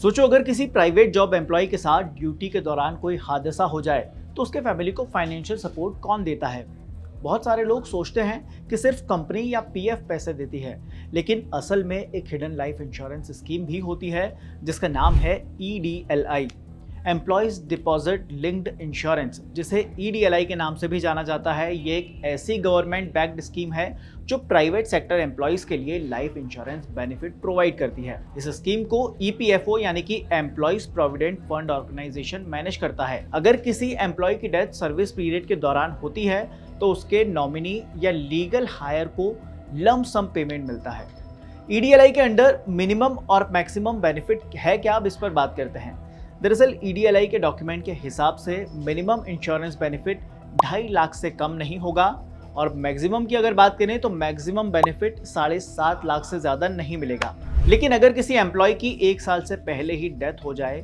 सोचो अगर किसी प्राइवेट जॉब एम्प्लॉय के साथ ड्यूटी के दौरान कोई हादसा हो जाए तो उसके फैमिली को फाइनेंशियल सपोर्ट कौन देता है। बहुत सारे लोग सोचते हैं कि सिर्फ कंपनी या पीएफ पैसे देती है, लेकिन असल में एक हिडन लाइफ इंश्योरेंस स्कीम भी होती है जिसका नाम है EDLI, employees deposit linked insurance, जिसे EDLI के नाम से भी जाना जाता है। ये एक ऐसी गवर्नमेंट बैक्ड स्कीम है जो प्राइवेट सेक्टर एम्प्लॉयज के लिए लाइफ इंश्योरेंस बेनिफिट प्रोवाइड करती है। इस स्कीम को EPFO यानी कि employees provident fund organization manage करता है। अगर किसी एम्प्लॉय की डेथ सर्विस पीरियड के दौरान होती है तो उसके नॉमिनी या लीगल हायर को लम सम पेमेंट मिलता है। EDLI के अंडर मिनिमम और मैक्सिमम बेनिफिट है क्या, अब इस पर बात करते हैं। दरअसल EDLI के डॉक्यूमेंट के हिसाब से मिनिमम इंश्योरेंस बेनिफिट 2.5 लाख से कम नहीं होगा और मैक्सिमम की अगर बात करें तो मैक्सिमम बेनिफिट 7.5 लाख से ज़्यादा नहीं मिलेगा। लेकिन अगर किसी एम्प्लॉय की 1 साल से पहले ही डेथ हो जाए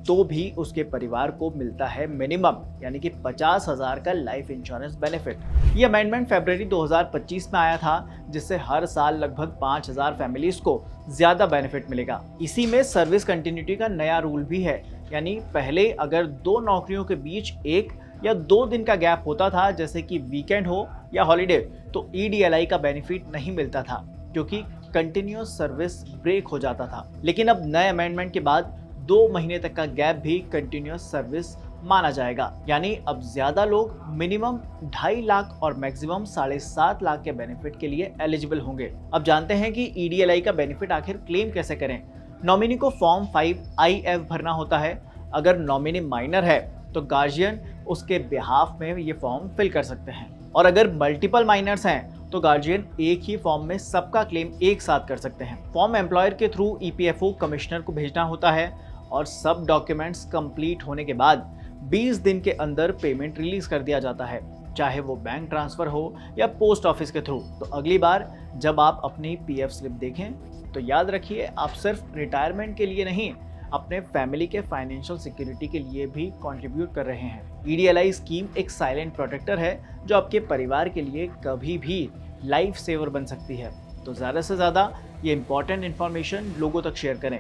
तो भी उसके परिवार को मिलता है मिनिमम यानी कि 50,000 का लाइफ इंश्योरेंस बेनिफिट। ये अमेंडमेंट फरवरी 2025 में आया था, जिससे हर साल लगभग 5,000 फैमिलीज को ज्यादा बेनिफिट मिलेगा। इसी में सर्विस कंटिन्यूटी का नया रूल भी है, यानी पहले अगर 2 नौकरियों के बीच 1 या 2 दिन का गैप होता था, जैसे कि वीकेंड हो या हॉलीडे, तो EDLI का बेनिफिट नहीं मिलता था क्योंकि कंटिन्यूअस सर्विस ब्रेक हो जाता था। लेकिन अब नए अमेंडमेंट के बाद 2 महीने तक का गैप भी कंटिन्यूअस सर्विस माना जाएगा, यानी अब ज्यादा लोग मिनिमम 2.5 लाख और मैक्सिमम 7.5 लाख के बेनिफिट के लिए एलिजिबल होंगे। अब जानते हैं कि EDLI का बेनिफिट आखिर क्लेम कैसे करें। नॉमिनी को फॉर्म 5IF भरना होता है। अगर नॉमिनी माइनर है तो गार्जियन उसके बिहाफ में ये फॉर्म फिल कर सकते हैं, और अगर मल्टीपल माइनर्स हैं तो गार्जियन एक ही फॉर्म में सबका क्लेम एक साथ कर सकते हैं। फॉर्म एम्प्लॉयर के थ्रू EPFO कमिश्नर को भेजना होता है और सब डॉक्यूमेंट्स कंप्लीट होने के बाद 20 दिन के अंदर पेमेंट रिलीज कर दिया जाता है, चाहे वो बैंक ट्रांसफर हो या पोस्ट ऑफिस के थ्रू। तो अगली बार जब आप अपनी PF स्लिप देखें तो याद रखिए आप सिर्फ रिटायरमेंट के लिए नहीं, अपने फैमिली के फाइनेंशियल सिक्योरिटी के लिए भी कंट्रीब्यूट कर रहे हैं। EDLI स्कीम एक साइलेंट प्रोटेक्टर है जो आपके परिवार के लिए कभी भी लाइफ सेवर बन सकती है। तो ज़्यादा से ज़्यादा ये इंपॉर्टेंट इन्फॉर्मेशन लोगों तक शेयर करें।